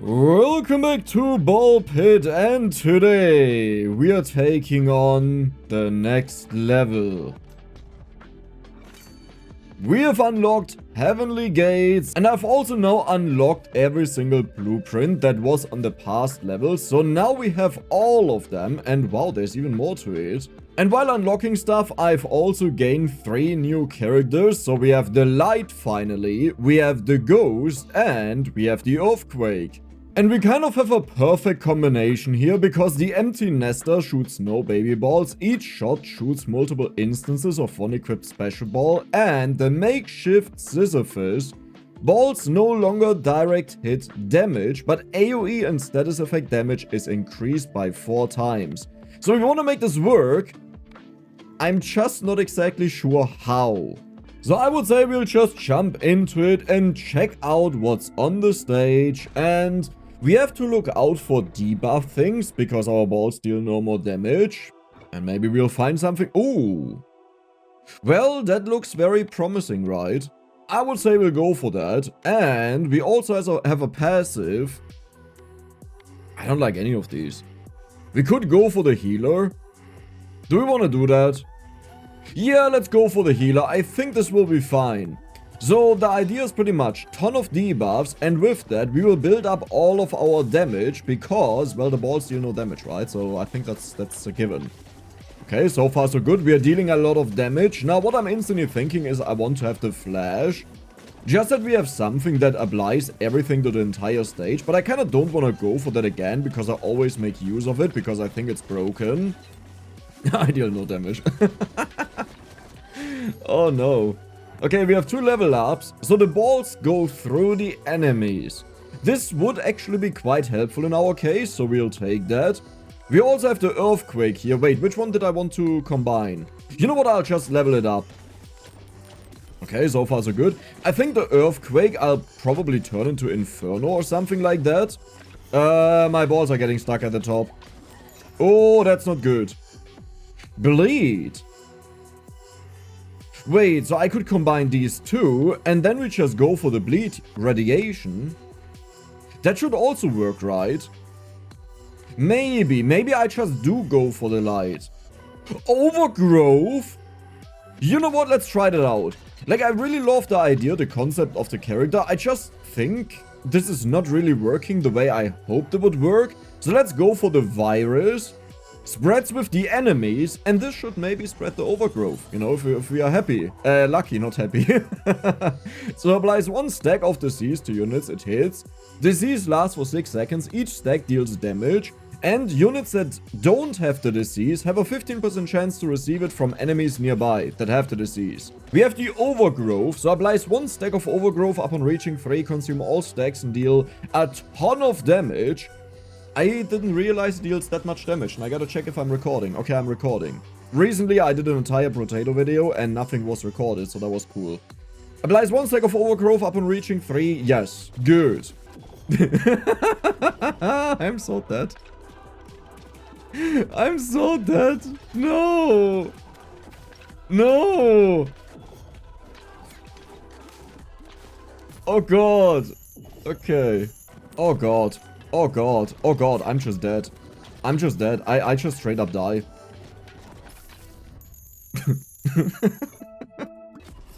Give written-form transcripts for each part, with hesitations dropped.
Welcome back to ballxpit, and today we are taking on the next level. We have unlocked Heavenly Gates, and I've also now unlocked every single blueprint that was on the past level, so now we have all of them, and wow, there's even more to it. And while unlocking stuff, I've also gained 3 new characters, so we have the Light finally, we have the Ghost, and we have the Earthquake. And we kind of have a perfect combination here, because the Empty Nester shoots no baby balls, each shot shoots multiple instances of one equipped special ball, and the Makeshift Scissorfish balls no longer direct hit damage, but AoE and status effect damage is increased by 4 times. So if we want to make this work, I'm just not exactly sure how. So I would say we'll just jump into it and check out what's on the stage, and we have to look out for debuff things, because our balls deal no more damage. And maybe we'll find something. Ooh. Well, that looks very promising, right? I would say we'll go for that. And we also have a passive. I don't like any of these. We could go for the healer. Do we want to do that? Yeah, let's go for the healer. I think this will be fine. So the idea is pretty much ton of debuffs, and with that we will build up all of our damage, because, well, the balls deal no damage, right? So I think that's a given. Okay, so far so good. We are dealing a lot of damage. Now what I'm instantly thinking is I want to have the flash. Just that we have something that applies everything to the entire stage, but I kind of don't want to go for that again, because I always make use of it, because I think it's broken. I deal no damage. Oh no. Okay, we have 2 level ups, so the balls go through the enemies. This would actually be quite helpful in our case, so we'll take that. We also have the Earthquake here. Wait, which one did I want to combine? You know what, I'll just level it up. Okay, so far so good. I think the Earthquake I'll probably turn into Inferno or something like that. My balls are getting stuck at the top. Oh, that's not good. Bleed. Wait, so I could combine these two, and then we just go for the bleed radiation. That should also work, right? Maybe I just do go for the light. Overgrowth? You know what, let's try that out. Like, I really love the idea, the concept of the character. I just think this is not really working the way I hoped it would work. So let's go for the virus. Spreads with the enemies, and this should maybe spread the overgrowth, you know, if we are happy. Lucky, not happy. So applies 1 stack of disease to units it hits. Disease lasts for 6 seconds, each stack deals damage, and units that don't have the disease have a 15% chance to receive it from enemies nearby that have the disease. We have the overgrowth, so applies 1 stack of overgrowth upon reaching 3, consume all stacks and deal a ton of damage. I didn't realize it deals that much damage, and I gotta check if I'm recording. Okay, I'm recording. Recently, I did an entire potato video, and nothing was recorded, so that was cool. Applies 1 stack of overgrowth upon reaching 3. Yes, good. I'm so dead. I'm so dead. No. No. Oh god. Okay. Oh god. Oh god, oh god, I'm just dead. I'm just dead. I just straight up die.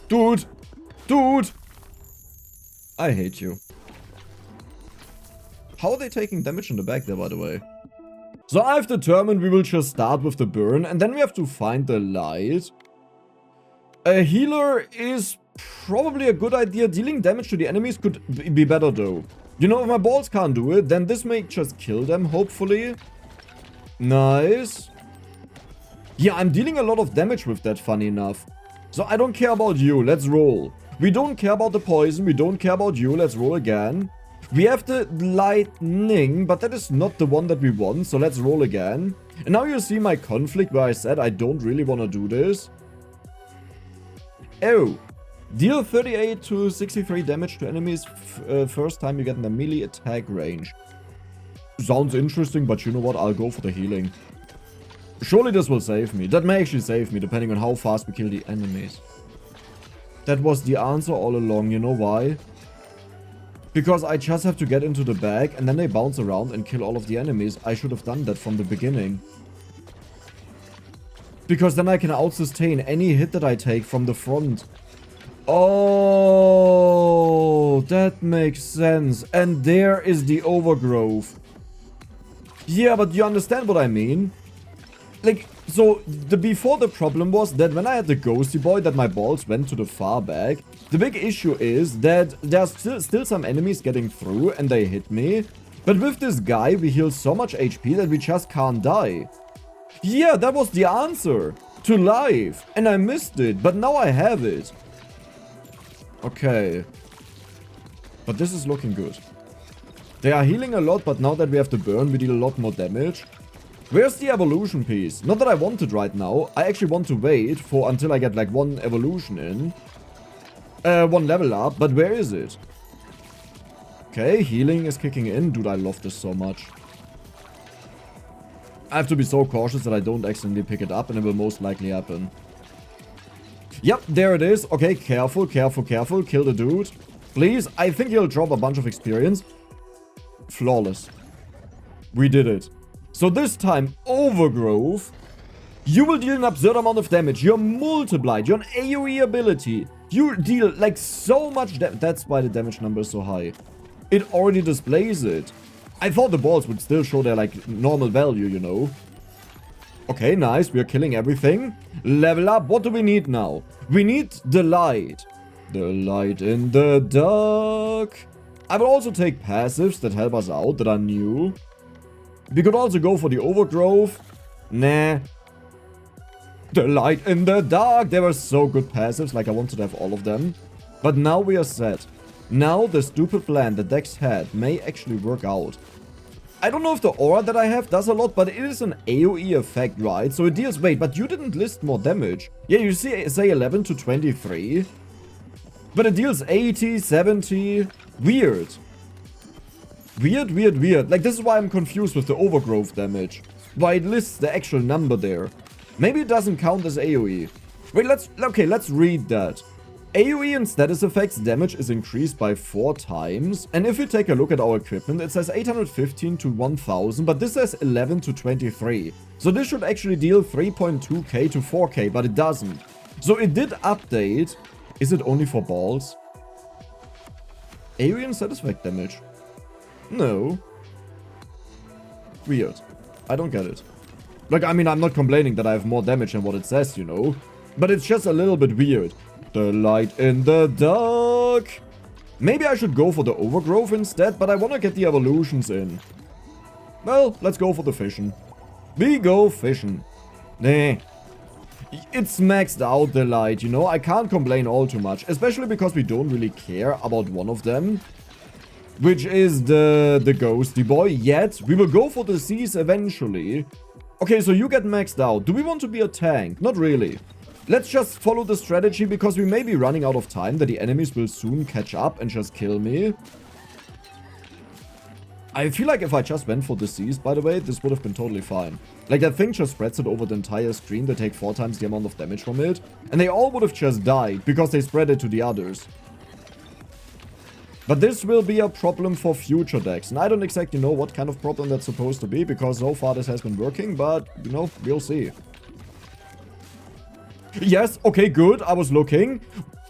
Dude! Dude! I hate you. How are they taking damage in the back there, by the way? So I've determined we will just start with the burn, and then we have to find the light. A healer is probably a good idea. Dealing damage to the enemies could be better though. You know, if my balls can't do it, then this may just kill them, hopefully. Nice. Yeah, I'm dealing a lot of damage with that, funny enough. So I don't care about you, let's roll. We don't care about the poison, we don't care about you, let's roll again. We have the lightning, but that is not the one that we want, so let's roll again. And now you see my conflict where I said I don't really want to do this. Oh. Deal 38 to 63 damage to enemies first time you get in the melee attack range. Sounds interesting, but you know what? I'll go for the healing. Surely this will save me. That may actually save me, depending on how fast we kill the enemies. That was the answer all along. You know why? Because I just have to get into the bag and then they bounce around and kill all of the enemies. I should have done that from the beginning. Because then I can out-sustain any hit that I take from the front. Oh, that makes sense. And there is the overgrowth. Yeah, but you understand what I mean? Like, so, before the problem was that when I had the ghosty boy that my balls went to the far back, the big issue is that there's still some enemies getting through and they hit me. But with this guy, we heal so much HP that we just can't die. Yeah, that was the answer to life. And I missed it, but now I have it. Okay. But this is looking good. They are healing a lot, but now that we have the burn, we deal a lot more damage. Where's the evolution piece? Not that I want it right now. I actually want to wait for until I get like one evolution in. One level up, but where is it? Okay, healing is kicking in. Dude, I love this so much. I have to be so cautious that I don't accidentally pick it up, and it will most likely happen. Yep, there it is. Okay, careful, careful, careful. Kill the dude. Please, I think he'll drop a bunch of experience. Flawless. We did it. So this time, Overgrowth, you will deal an absurd amount of damage. You're multiplied. You're an AoE ability. You deal like so much damage. That's why the damage number is so high. It already displays it. I thought the balls would still show their like normal value, you know. Okay, nice. We are killing everything. Level up. What do we need now? We need the light. The light in the dark. I will also take passives that help us out, that are new. We could also go for the overgrowth. Nah. The light in the dark. They were so good passives. Like, I wanted to have all of them. But now we are set. Now the stupid plan that Dex had may actually work out. I don't know if the aura that I have does a lot, but it is an AoE effect, right? So it deals... Wait, but you didn't list more damage. Yeah, you see, say 11 to 23. But it deals 80, 70. Weird. Weird, weird, weird. Like, this is why I'm confused with the overgrowth damage. Why it lists the actual number there. Maybe it doesn't count as AoE. Wait, let's read that. AoE and status effects damage is increased by 4 times. And if you take a look at our equipment, it says 815 to 1000, but this says 11 to 23. So this should actually deal 3.2k to 4k, but it doesn't. So it did update. Is it only for balls? AoE and status effect damage. No. Weird. I don't get it. Like, I mean, I'm not complaining that I have more damage than what it says, you know. But it's just a little bit weird. The light in the dark. Maybe I should go for the overgrowth instead, but I want to get the evolutions in. Well, let's go for the fishing. We go fishing. Nah. It's maxed out, the light, you know. I can't complain all too much, especially because we don't really care about one of them. Which is the ghosty boy. Yet, we will go for the seas eventually. Okay, so you get maxed out. Do we want to be a tank? Not really. Let's just follow the strategy because we may be running out of time, that the enemies will soon catch up and just kill me. I feel like if I just went for the seas, by the way, this would have been totally fine. Like, that thing just spreads it over the entire screen. They take 4 times the amount of damage from it. And they all would have just died because they spread it to the others. But this will be a problem for future decks. And I don't exactly know what kind of problem that's supposed to be, because so far this has been working, but, you know, we'll see. Yes, okay, good. I was looking.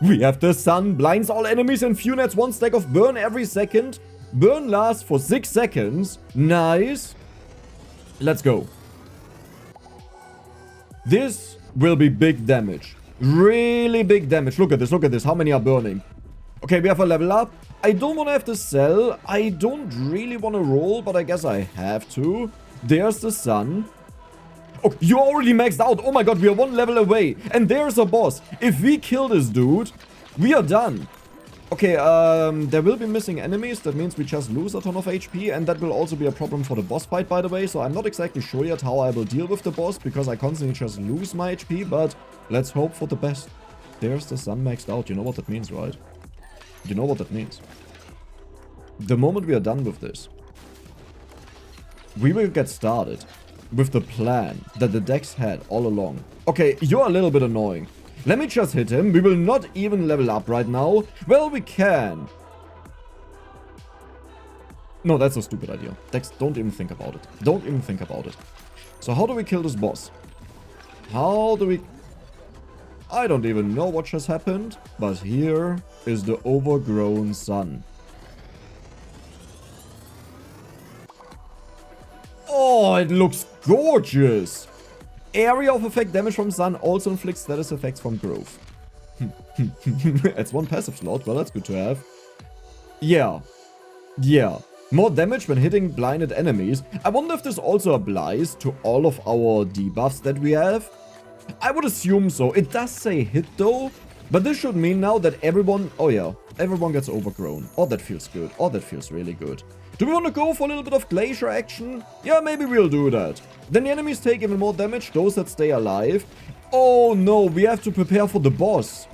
We have the sun, blinds all enemies and few nets, 1 stack of burn every second. Burn lasts for 6 seconds. Nice. Let's go. This will be big damage. Really big damage. Look at this, look at this. How many are burning? Okay, we have a level up. I don't want to have to sell. I don't really want to roll, but I guess I have to. There's the sun. Oh, you're already maxed out. Oh my god, we are 1 level away. And there's a boss. If we kill this dude, we are done. Okay, there will be missing enemies. That means we just lose a ton of HP. And that will also be a problem for the boss fight, by the way. So I'm not exactly sure yet how I will deal with the boss, because I constantly just lose my HP. But let's hope for the best. There's the sun maxed out. You know what that means, right? You know what that means. The moment we are done with this, we will get started with the plan that the decks had all along. Okay, you're a little bit annoying. Let me just hit him. We will not even level up right now. Well, we can. No, that's a stupid idea. Dex, don't even think about it. Don't even think about it. So how do we kill this boss? How do we... I don't even know what just happened, but here is the overgrown sun. Oh, it looks gorgeous! Area of effect damage from sun also inflicts status effects from growth. It's one passive slot, well that's good to have. Yeah. Yeah. More damage when hitting blinded enemies. I wonder if this also applies to all of our debuffs that we have. I would assume so. It does say hit though, but this should mean now that everyone... Oh yeah, everyone gets overgrown. Oh, that feels good. Oh, that feels really good. Do we want to go for a little bit of glacier action? Yeah, maybe we'll do that. Then the enemies take even more damage, those that stay alive. Oh no, we have to prepare for the boss.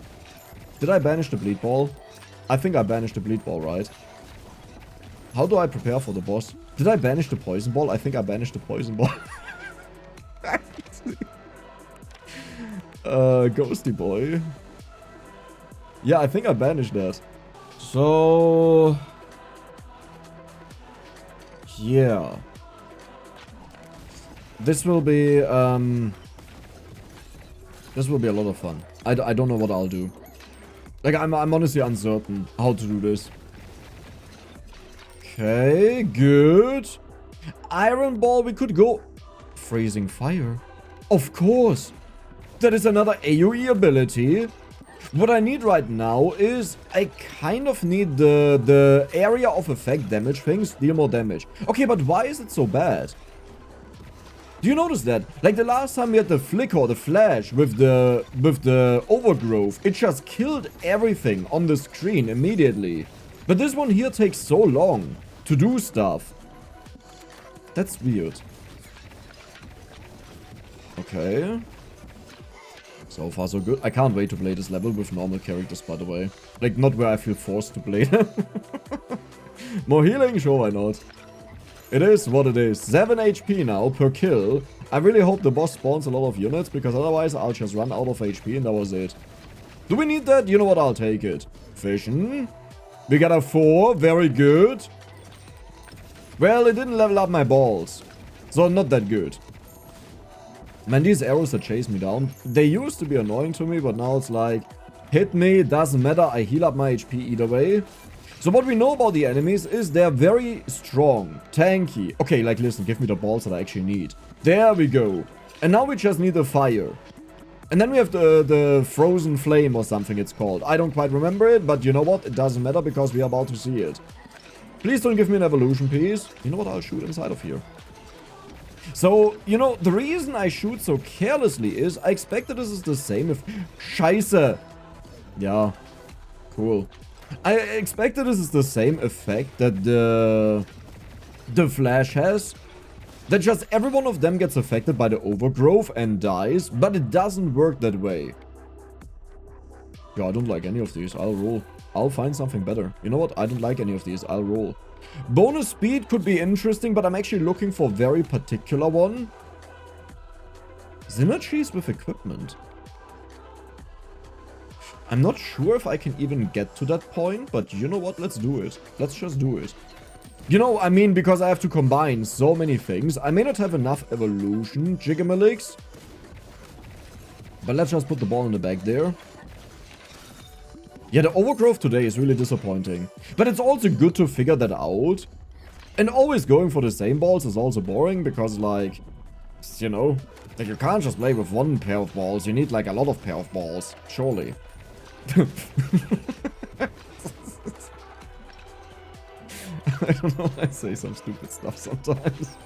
Did I banish the bleed ball? I think I banished the bleed ball, right? How do I prepare for the boss? Did I banish the poison ball? I think I banished the poison ball. Ghosty boy. Yeah, I think I banished that. So... yeah. This will be, this will be a lot of fun. I don't know what I'll do. Like, I'm honestly uncertain how to do this. Okay, good. Iron ball, we could go... Freezing fire. Of course. That is another AoE ability. What I need right now is I kind of need the area of effect damage things deal more damage. Okay, but why is it so bad? Do you notice that? Like the last time we had the flicker or the flash with the overgrowth, it just killed everything on the screen immediately. But this one here takes so long to do stuff. That's weird. Okay. So far so good. I can't wait to play this level with normal characters, by the way. Like, not where I feel forced to play them. More healing? Sure, why not? It is what it is. 7 HP now per kill. I really hope the boss spawns a lot of units, because otherwise I'll just run out of HP and that was it. Do we need that? You know what? I'll take it. Fission. We got a 4. Very good. Well, it didn't level up my balls. So not that good. Man, these arrows that chase me down, they used to be annoying to me, but now it's like, hit me, doesn't matter, I heal up my HP either way. So what we know about the enemies is they're very strong, tanky. Okay, like listen, give me the balls that I actually need. There we go. And now we just need the fire. And then we have the frozen flame or something it's called. I don't quite remember it, but you know what? It doesn't matter because we are about to see it. Please don't give me an evolution piece. You know what? I'll shoot inside of here. So, you know, the reason I shoot so carelessly is I expected this is the same if... Scheiße! Yeah, cool. I expected this is the same effect that the Flash has. That just every one of them gets affected by the overgrowth and dies, but it doesn't work that way. Yeah, I don't like any of these. I'll roll. I'll find something better. You know what? I don't like any of these. I'll roll. Bonus speed could be interesting, but I'm actually looking for a very particular one. Synergies with equipment. I'm not sure if I can even get to that point, but you know what? Let's do it. Let's just do it. You know, I mean, because I have to combine so many things, I may not have enough evolution jigamalix. But let's just put the ball in the bag there. Yeah, the overgrowth today is really disappointing. But it's also good to figure that out. And always going for the same balls is also boring because, like, you know, like you can't just play with one pair of balls. You need, like, a lot of pair of balls. Surely. I don't know, I say some stupid stuff sometimes.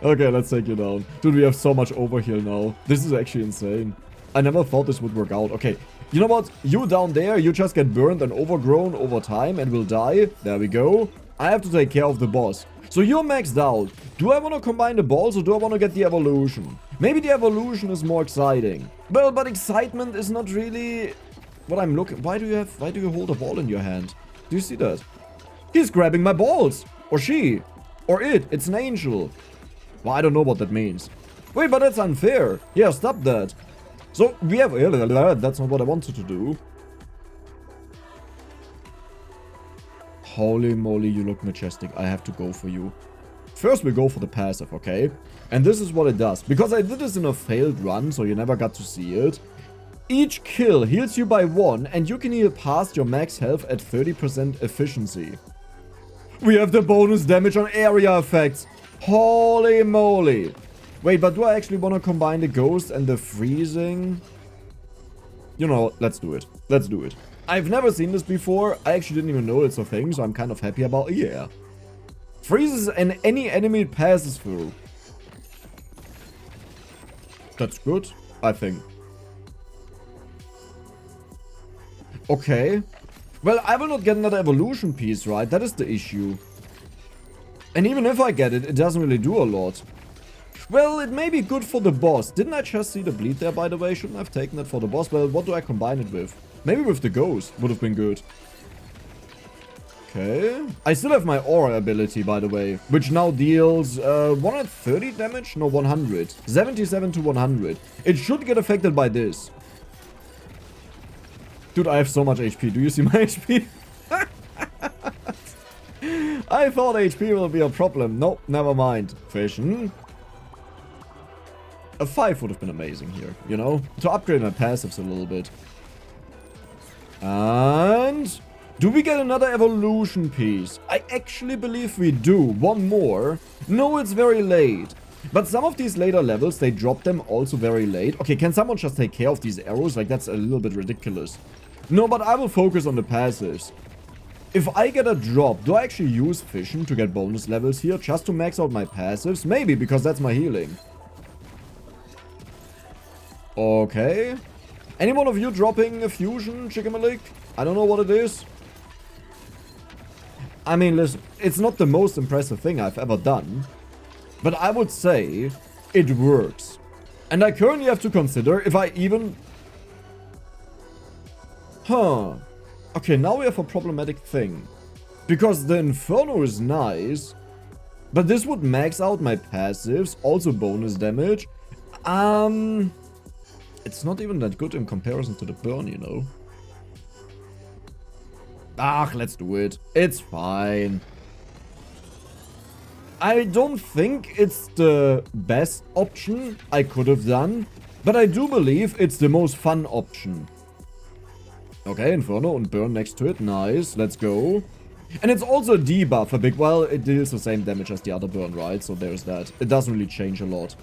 Okay, let's take you down. Dude, we have so much overheal now. This is actually insane. I never thought this would work out. Okay, you know what? You down there, you just get burned and overgrown over time and will die. There we go. I have to take care of the boss. So you're maxed out. Do I want to combine the balls or do I want to get the evolution? Maybe the evolution is more exciting. Well, but excitement is not really what I'm looking... Why do you hold a ball in your hand? Do you see that? He's grabbing my balls. Or she. Or it. It's an angel. Well, I don't know what that means. Wait, but that's unfair. Yeah, stop that. So, we have... That's not what I wanted to do. Holy moly, you look majestic. I have to go for you. First, we go for the passive, okay? And this is what it does. Because I did this in a failed run, so you never got to see it. Each kill heals you by 1, and you can heal past your max health at 30% efficiency. We have the bonus damage on area effects. Holy moly. Wait, but do I actually want to combine the ghost and the freezing? You know, let's do it. Let's do it. I've never seen this before. I actually didn't even know it's a thing, so I'm kind of happy about it. Yeah. Freezes and any enemy it passes through. That's good, I think. Okay. Well, I will not get another evolution piece, right? That is the issue. And even if I get it, it doesn't really do a lot. Well, it may be good for the boss. Didn't I just see the bleed there, by the way? Shouldn't I have taken it for the boss? Well, what do I combine it with? Maybe with the ghost would have been good. Okay. I still have my aura ability, by the way, which now deals 130 damage? No, 100. 77 to 100. It should get affected by this. Dude, I have so much HP. Do you see my HP? I thought HP will be a problem. Nope, never mind. Fission. A 5 would have been amazing here, you know? To upgrade my passives a little bit. And... do we get another evolution piece? I actually believe we do. One more. No, it's very late. But some of these later levels, they drop them also very late. Okay, can someone just take care of these arrows? Like, that's a little bit ridiculous. No, but I will focus on the passives. If I get a drop, do I actually use Fission to get bonus levels here? Just to max out my passives? Maybe, because that's my healing. Okay. Any one of you dropping a fusion, Chikamalik? I don't know what it is. I mean, listen, it's not the most impressive thing I've ever done. But I would say it works. And I currently have to consider if I even... Huh. Okay, now we have a problematic thing. Because the Inferno is nice. But this would max out my passives. Also bonus damage. It's not even that good in comparison to the burn, you know. Ah, let's do it. It's fine. I don't think it's the best option I could have done. But I do believe it's the most fun option. Okay, Inferno and burn next to it. Nice, let's go. And it's also a debuff, a big... well, it deals the same damage as the other burn, right? So there's that. It doesn't really change a lot.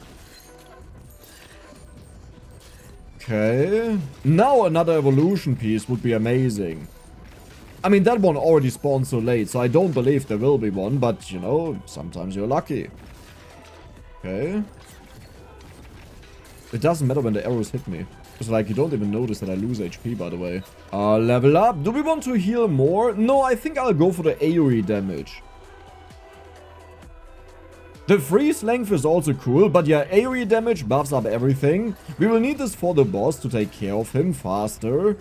Okay. Now another evolution piece would be amazing. I mean, that one already spawned so late, so I don't believe there will be one. But, you know, sometimes you're lucky. Okay. It doesn't matter when the arrows hit me. It's like, you don't even notice that I lose HP, by the way. Level up. Do we want to heal more? No, I think I'll go for the AoE damage. The freeze length is also cool, but yeah, AoE damage buffs up everything. We will need this for the boss to take care of him faster.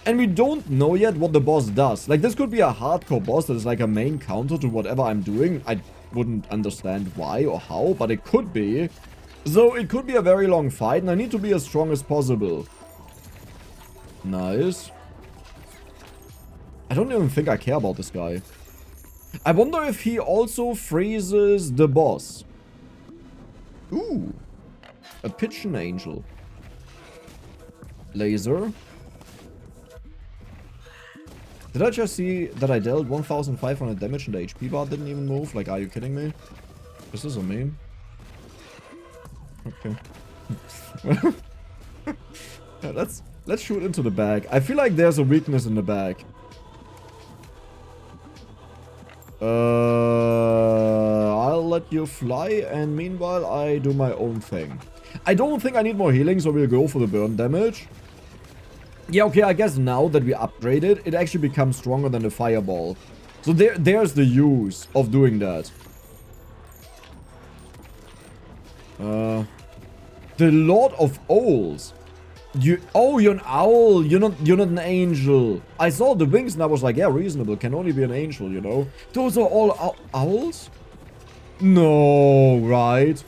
And we don't know yet what the boss does. Like, this could be a hardcore boss that is like a main counter to whatever I'm doing. I wouldn't understand why or how, but it could be. So, it could be a very long fight, and I need to be as strong as possible. Nice. I don't even think I care about this guy. I wonder if he also freezes the boss. Ooh. A pigeon angel. Laser. Did I just see that I dealt 1500 damage and the HP bar didn't even move? Like, are you kidding me? Is this a meme? Okay. Yeah, let's shoot into the back. I feel like there's a weakness in the back. I'll let you fly, and meanwhile I do my own thing. I don't think I need more healing, so we'll go for the burn damage. Yeah, okay, I guess now that we upgrade it, it actually becomes stronger than the fireball. So there's the use of doing that. The Lord of Owls. You're an owl. You're not an angel. I saw the wings and I was like, yeah, reasonable. Can only be an angel, you know. Those are all owls? No, right?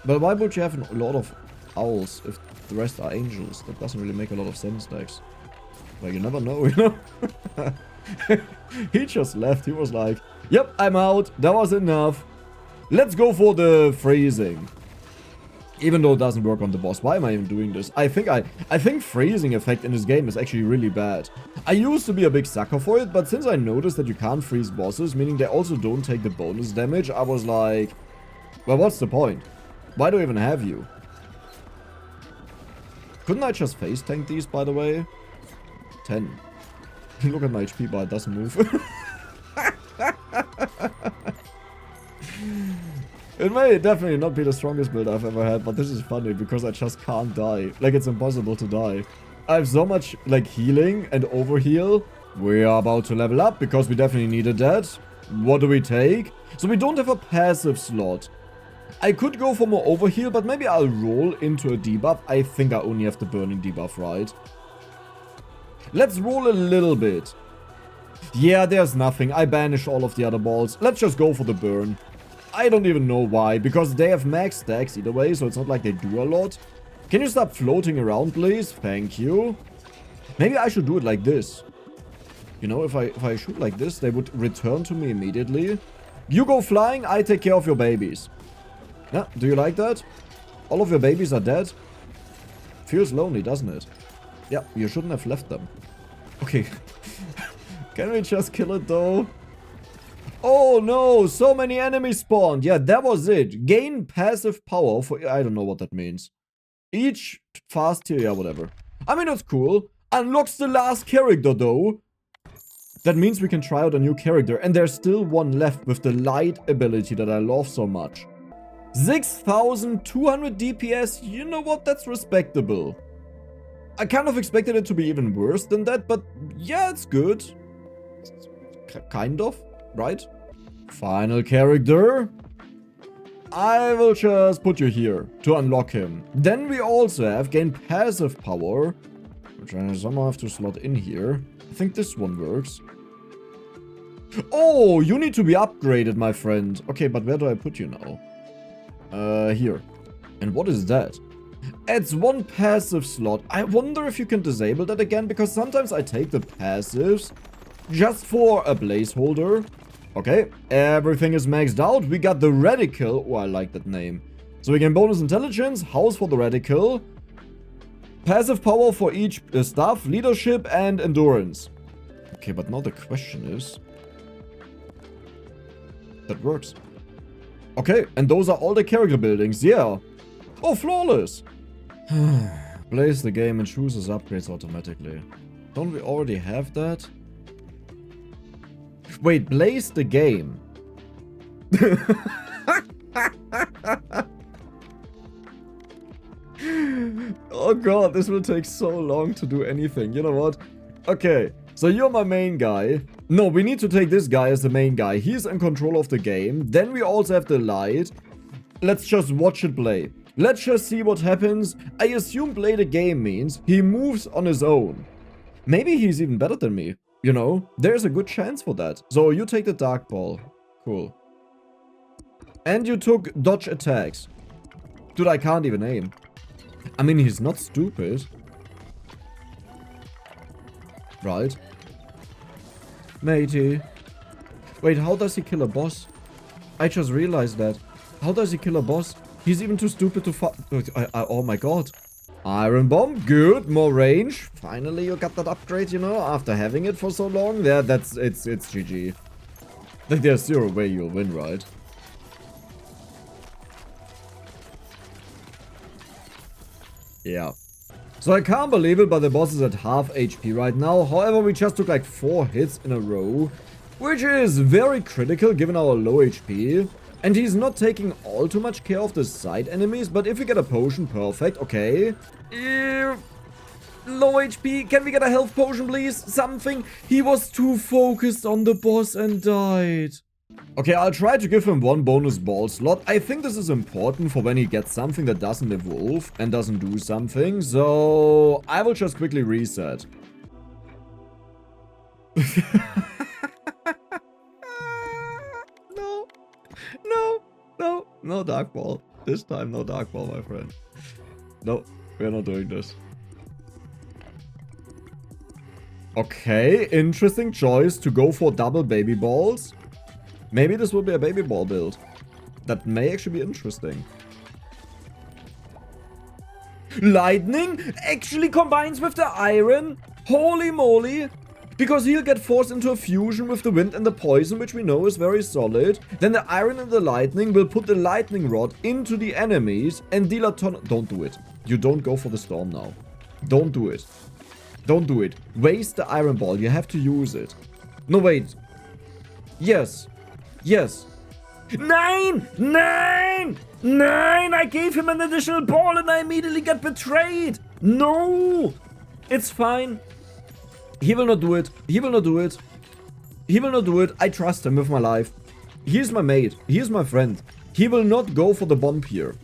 But why would you have a lot of owls if the rest are angels? That doesn't really make a lot of sense, Dex. Well, you never know, you know? He just left. He was like, yep, I'm out. That was enough. Let's go for the freezing. Even though it doesn't work on the boss. Why am I even doing this? I think freezing effect in this game is actually really bad. I used to be a big sucker for it, but since I noticed that you can't freeze bosses, meaning they also don't take the bonus damage, I was like, well, what's the point? Why do I even have you? Couldn't I just face tank these, by the way? 10. Look at my HP bar, it doesn't move. It may definitely not be the strongest build I've ever had, but this is funny because I just can't die. Like, it's impossible to die. I have so much, like, healing and overheal. We are about to level up because we definitely needed that. What do we take? So we don't have a passive slot. I could go for more overheal, but maybe I'll roll into a debuff. I think I only have the burning debuff, right? Let's roll a little bit. Yeah, there's nothing. I banished all of the other balls. Let's just go for the burn. I don't even know why, because they have max stacks either way, so it's not like they do a lot. Can you stop floating around, please? Thank you. Maybe I should do it like this. You know, if I shoot like this, they would return to me immediately. You go flying, I take care of your babies. Yeah, do you like that? All of your babies are dead? Feels lonely, doesn't it? Yeah, you shouldn't have left them. Okay. Can we just kill it, though? Oh no, so many enemies spawned. Yeah, that was it. Gain passive power for... I don't know what that means. Each fast tier, yeah, whatever. I mean, that's cool. Unlocks the last character, though. That means we can try out a new character. And there's still one left with the light ability that I love so much. 6,200 DPS. You know what? That's respectable. I kind of expected it to be even worse than that, but yeah, it's good. Kind of. Right? Final character. I will just put you here to unlock him. Then we also have gain passive power, which I somehow have to slot in here. I think this one works. Oh, you need to be upgraded, my friend. Okay, but where do I put you now? Here. And what is that? Adds one passive slot. I wonder if you can disable that again, because sometimes I take the passives just for a placeholder. Okay, everything is maxed out. We got the Radical. Oh, I like that name. So we gain bonus intelligence, house for the Radical, passive power for each stuff, leadership, and endurance. Okay, but now the question is... That works. Okay, and those are all the character buildings, yeah. Oh, flawless. Plays the game and chooses upgrades automatically. Don't we already have that? Wait, blaze the game. Oh god, this will take so long to do anything. You know what? Okay, so you're my main guy. No, we need to take this guy as the main guy. He's in control of the game. Then we also have the light. Let's just watch it play. Let's just see what happens. I assume play the game means he moves on his own. Maybe he's even better than me. You know, there's a good chance for that. So you take the dark ball. Cool. And you took dodge attacks. Dude, I can't even aim. I mean, he's not stupid. Right. Matey. Wait, how does he kill a boss? I just realized that. How does he kill a boss? He's even too stupid to fight. Oh my god. Iron bomb, good, more range. Finally you got that upgrade, you know, after having it for so long. Yeah, it's GG. Like, there's zero way you'll win, right? Yeah. So I can't believe it, but the boss is at half HP right now. However, we just took like 4 hits in a row, which is very critical given our low HP. And he's not taking all too much care of the side enemies, but if we get a potion, perfect, okay. Low HP, can we get a health potion, please? Something. He was too focused on the boss and died. Okay, I'll try to give him 1 bonus ball slot. I think this is important for when he gets something that doesn't evolve and doesn't do something, so I will just quickly reset. No dark ball. This time, no dark ball, my friend. No, we're not doing this. Okay, interesting choice to go for double baby balls. Maybe this will be a baby ball build. That may actually be interesting. Lightning actually combines with the iron. Holy moly. Because he'll get forced into a fusion with the wind and the poison, which we know is very solid. Then the iron and the lightning will put the lightning rod into the enemies and deal a ton. Don't do it. You don't go for the storm now. Don't do it. Don't do it. Waste the iron ball. You have to use it. No, wait. Yes. Yes. 9! 9! 9! I gave him an additional ball and I immediately got betrayed. No. It's fine. He will not do it. He will not do it. He will not do it. I trust him with my life. He's my mate. He's my friend. He will not go for the bomb here.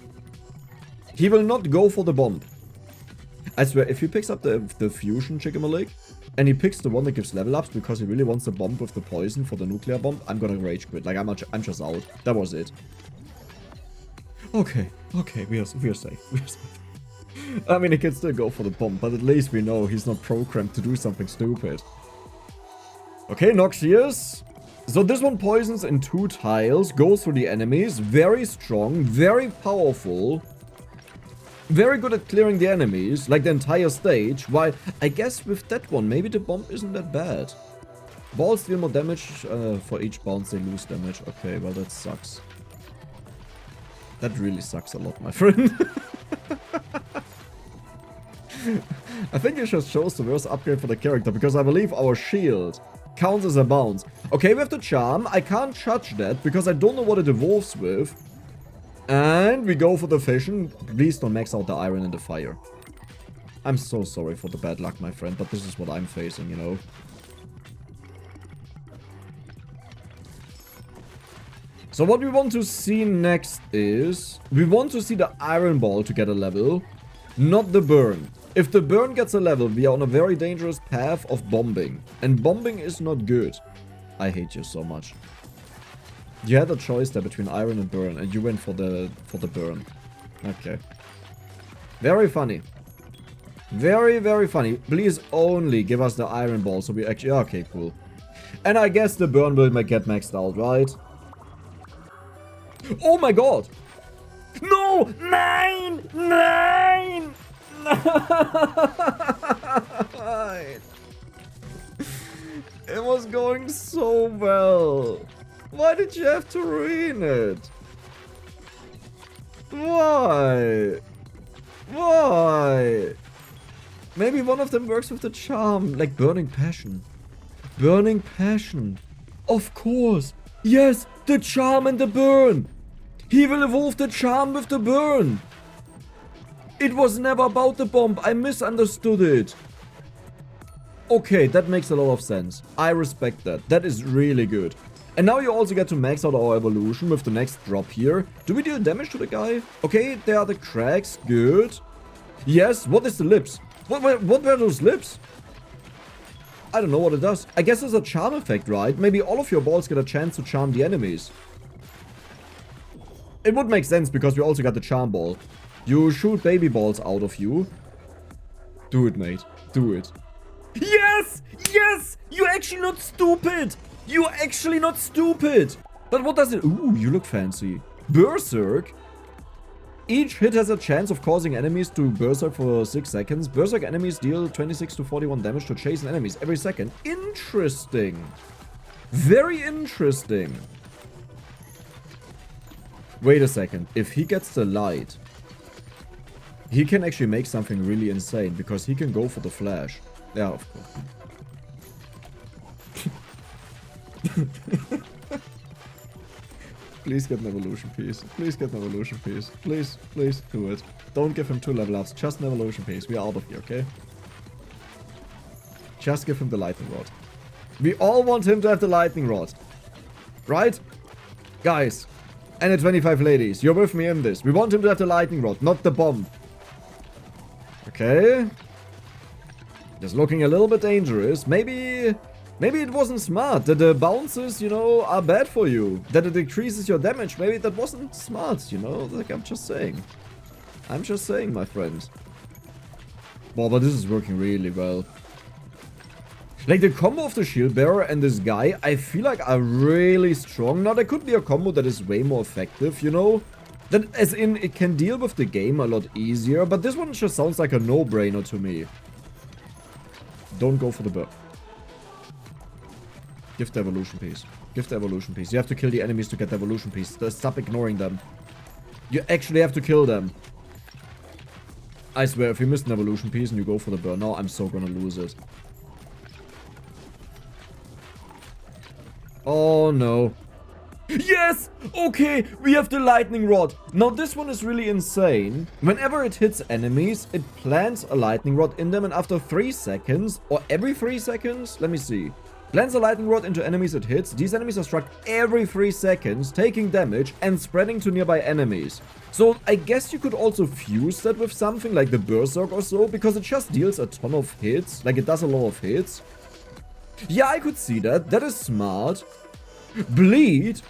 He will not go for the bomb. I swear, if he picks up the fusion chicken and he picks the one that gives level ups because he really wants the bomb with the poison for the nuclear bomb, I'm gonna rage quit. Like, I'm just out. That was it. Okay. Okay, we are safe. We are safe. I mean, he can still go for the bomb, but at least we know he's not programmed to do something stupid. Okay, Noxious. So this one poisons in 2 tiles, goes through the enemies. Very strong, very powerful. Very good at clearing the enemies, like the entire stage. While I guess with that one, maybe the bomb isn't that bad. Balls deal more damage for each bounce they lose damage. Okay, well that sucks. That really sucks a lot, my friend. I think you just chose the worst upgrade for the character, because I believe our shield counts as a bounce. Okay, we have the charm. I can't judge that, because I don't know what it evolves with. And we go for the fission. Please don't max out the iron and the fire. I'm so sorry for the bad luck, my friend, but this is what I'm facing, you know. So what we want to see next is, we want to see the iron ball to get a level, not the burn. If the burn gets a level, we are on a very dangerous path of bombing. And bombing is not good. I hate you so much. You had a choice there between iron and burn, and you went for the burn. Okay. Very funny. Very, very funny. Please only give us the iron ball so we actually... Okay, cool. And I guess the burn will get maxed out, right? Oh my god! No! 9! 9! 9! It was going so well. Why did you have to ruin it? Why? Why? Maybe one of them works with the charm, like Burning Passion. Burning Passion. Of course. Yes, the charm and the burn. He will evolve the charm with the burn. It was never about the bomb. I misunderstood it. Okay, that makes a lot of sense. I respect that. That is really good. And now you also get to max out our evolution with the next drop here. Do we deal damage to the guy? Okay, there are the cracks. Good. Yes, what is the lips? What were those lips? I don't know what it does. I guess it's a charm effect, right? Maybe all of your balls get a chance to charm the enemies. It would make sense because we also got the charm ball. You shoot baby balls out of you. Do it, mate. Do it. Yes! Yes! You're actually not stupid! You're actually not stupid! But what does it... Ooh, you look fancy. Berserk. Each hit has a chance of causing enemies to berserk for 6 seconds. Berserk enemies deal 26 to 41 damage to chasing enemies every second. Interesting. Very interesting. Wait a second. If he gets the light, he can actually make something really insane because he can go for the flash. Yeah, of course. Please get an evolution piece. Please get an evolution piece. Please, please do it. Don't give him 2 level ups. Just an evolution piece. We are out of here, okay? Just give him the lightning rod. We all want him to have the lightning rod. Right? Guys. And the 25 ladies. You're with me in this. We want him to have the lightning rod, not the bomb. Okay. Just looking a little bit dangerous. Maybe it wasn't smart. That the bounces, you know, are bad for you. That it decreases your damage. Maybe that wasn't smart, you know? Like, I'm just saying. I'm just saying, my friend. Well, but this is working really well. Like, the combo of the shield bearer and this guy, I feel like are really strong. Now, there could be a combo that is way more effective, you know? That, as in, it can deal with the game a lot easier, but this one just sounds like a no-brainer to me. Don't go for the burn. Give the evolution piece. Give the evolution piece. You have to kill the enemies to get the evolution piece. Stop ignoring them. You actually have to kill them. I swear, if you miss an evolution piece and you go for the burn now, I'm so gonna lose it. Oh no. Yes! Okay, we have the lightning rod. Now this one is really insane. Whenever it hits enemies, it plants a lightning rod in them, and after 3 seconds, or every 3 seconds, let me see. Plants a lightning rod into enemies it hits. These enemies are struck every 3 seconds, taking damage and spreading to nearby enemies. So I guess you could also fuse that with something like the Berserk or so, because it just deals a ton of hits. Like, it does a lot of hits. Yeah, I could see that. That is smart. Bleed.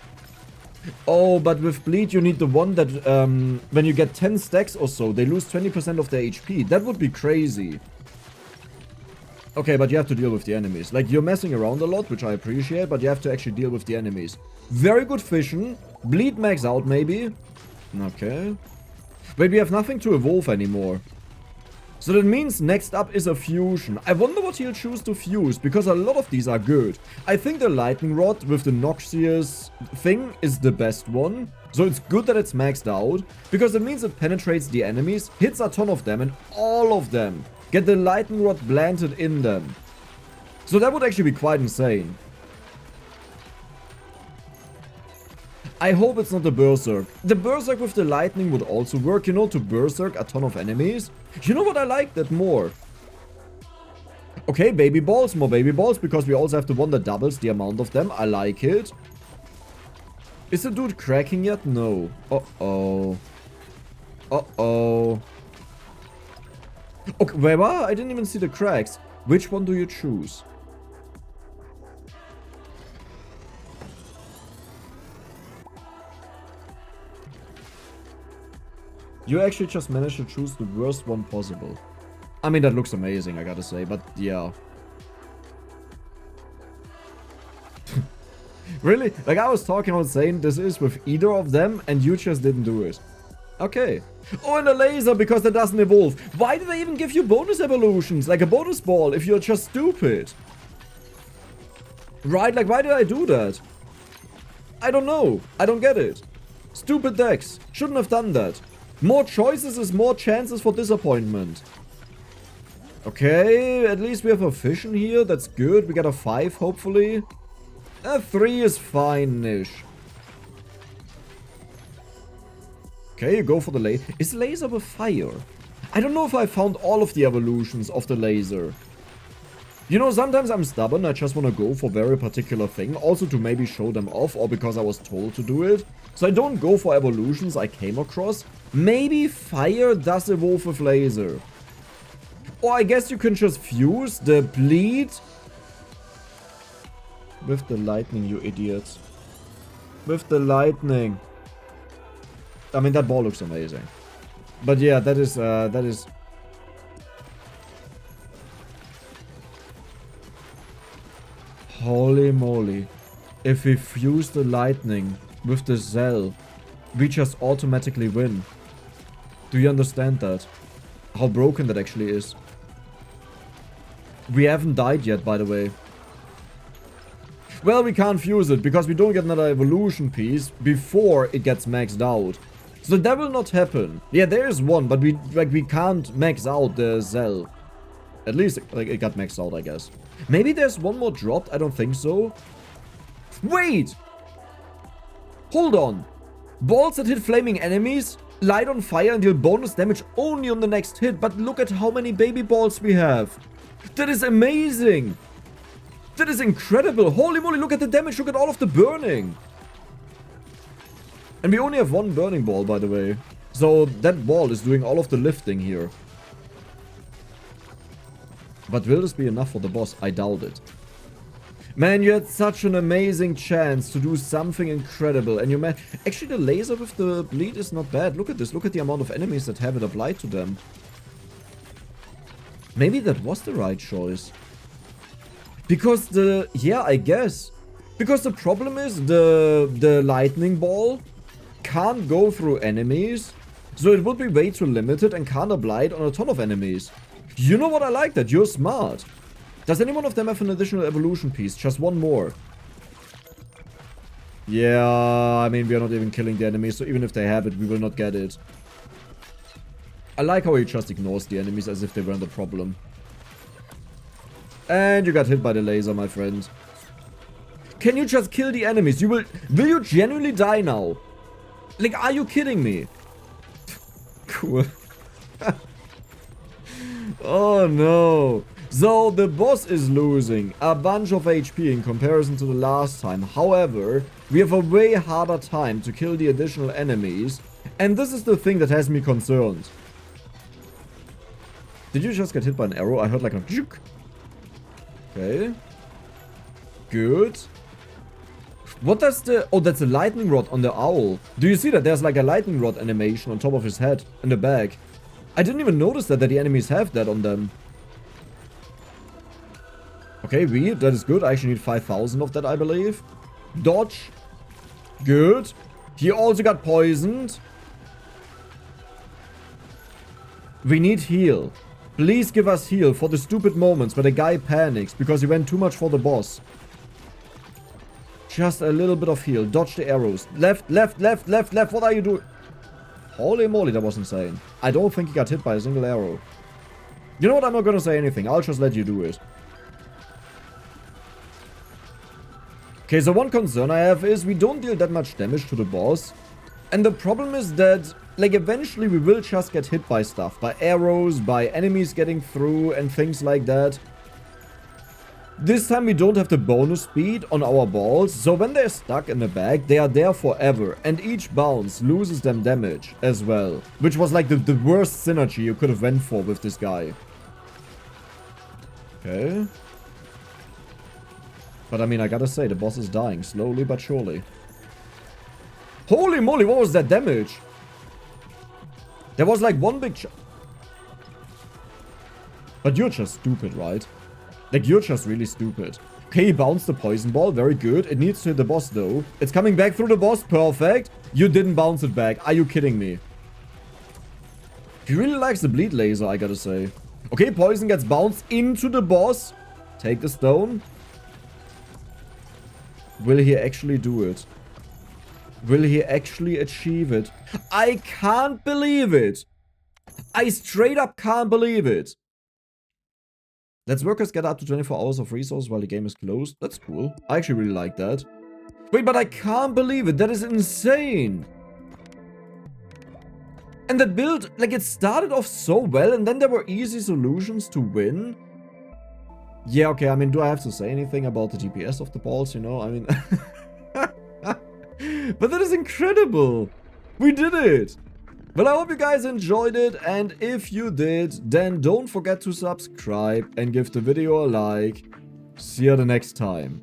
Oh, but with bleed you need the one that, when you get 10 stacks or so, they lose 20% of their HP. That would be crazy. Okay, but you have to deal with the enemies. Like, you're messing around a lot, which I appreciate, but you have to actually deal with the enemies. Very good fission. Bleed max out, maybe. Okay. Wait, we have nothing to evolve anymore. So that means next up is a fusion. I wonder what he'll choose to fuse, because a lot of these are good. I think the lightning rod with the noxious thing is the best one. So it's good that it's maxed out, because it means it penetrates the enemies, hits a ton of them, and all of them get the lightning rod planted in them. So that would actually be quite insane. I hope it's not the Berserk. The Berserk with the lightning would also work, you know, to Berserk a ton of enemies. You know what, I like that more. Okay, baby balls, more baby balls, because we also have the one that doubles the amount of them. I like it. Is the dude cracking yet? No. Uh-oh. Uh-oh. Okay, wait, what? I didn't even see the cracks. Which one do you choose? You actually just managed to choose the worst one possible. I mean, that looks amazing, I gotta say, but yeah. Really? Like, I was talking about saying this is with either of them, and you just didn't do it. Okay. Oh, and a laser, because that doesn't evolve. Why did I even give you bonus evolutions? Like a bonus ball, if you're just stupid. Right? Like, why did I do that? I don't know. I don't get it. Stupid decks. Shouldn't have done that. More choices is more chances for disappointment. Okay, at least we have a fission here. That's good. We got a 5, hopefully. A 3 is fine-ish. Okay, you go for the laser. Is laser with fire? I don't know if I found all of the evolutions of the laser. You know, sometimes I'm stubborn. I just want to go for very particular thing. Also to maybe show them off, or because I was told to do it. So I don't go for evolutions I came across. Maybe fire does evolve with laser. Or I guess you can just fuse the bleed with the lightning, you idiots. With the lightning. I mean, that ball looks amazing. But yeah, that is... Holy moly. If we fuse the lightning with the Zell, we just automatically win. Do you understand that? How broken that actually is. We haven't died yet, by the way. Well, we can't fuse it, because we don't get another evolution piece before it gets maxed out. So that will not happen. Yeah, there is one, but we can't max out the Zell. At least, like, it got maxed out, I guess. Maybe there's one more dropped? I don't think so. Wait! Hold on. Balls that hit flaming enemies light on fire and deal bonus damage only on the next hit. But look at how many baby balls we have. That is amazing. That is incredible. Holy moly, look at the damage. Look at all of the burning. And we only have one burning ball, by the way. So that ball is doing all of the lifting here. But will this be enough for the boss? I doubt it. Man, you had such an amazing chance to do something incredible. And you man, actually the laser with the bleed is not bad. Look at this. Look at the amount of enemies that have it applied to them. Maybe that was the right choice. Because yeah, I guess. Because the problem is the lightning ball can't go through enemies. So it would be way too limited and can't apply it on a ton of enemies. You know what, I like that. You're smart. Does any one of them have an additional evolution piece? Just one more. Yeah, I mean, we are not even killing the enemies, so even if they have it, we will not get it. I like how he just ignores the enemies as if they weren't the problem. And you got hit by the laser, my friend. Can you just kill the enemies? Will you genuinely die now? Like, are you kidding me? Cool. Oh no. So the boss is losing a bunch of HP in comparison to the last time. However, we have a way harder time to kill the additional enemies. And this is the thing that has me concerned. Did you just get hit by an arrow? I heard like a juke. Okay. Good. What does the... Oh, that's a lightning rod on the owl. Do you see that? There's like a lightning rod animation on top of his head in the back. I didn't even notice that the enemies have that on them. Okay, that is good. I actually need 5,000 of that, I believe. Dodge. Good. He also got poisoned. We need heal. Please give us heal for the stupid moments where the guy panics because he went too much for the boss. Just a little bit of heal. Dodge the arrows. Left, left, left, left, left. What are you doing? Holy moly, that was insane. I don't think he got hit by a single arrow. You know what? I'm not gonna say anything. I'll just let you do it. Okay, so one concern I have is we don't deal that much damage to the boss. And the problem is that, like, eventually we will just get hit by stuff. By arrows, by enemies getting through, and things like that. This time we don't have the bonus speed on our balls, so when they're stuck in the bag, they are there forever. And each bounce loses them damage as well. Which was like the worst synergy you could have went for with this guy. Okay. But I mean, I gotta say, the boss is dying, slowly but surely. Holy moly, what was that damage? There was like one big But you're just stupid, right? Like, you're just really stupid. Okay, he bounced the poison ball, very good. It needs to hit the boss, though. It's coming back through the boss, perfect. You didn't bounce it back. Are you kidding me? He really likes the bleed laser, I gotta say. Okay, poison gets bounced into the boss. Take the stone. Will he actually do it? Will he actually achieve it? I can't believe it. I straight up can't believe it. Let's workers get up to 24 hours of resources while the game is closed. That's cool. I actually really like that. Wait, but I can't believe it. That is insane. And that build, like, it started off so well and then there were easy solutions to win. Yeah, okay, I mean, do I have to say anything about the DPS of the balls, you know? I mean... But that is incredible! We did it! Well, I hope you guys enjoyed it, and if you did, then don't forget to subscribe and give the video a like. See you the next time.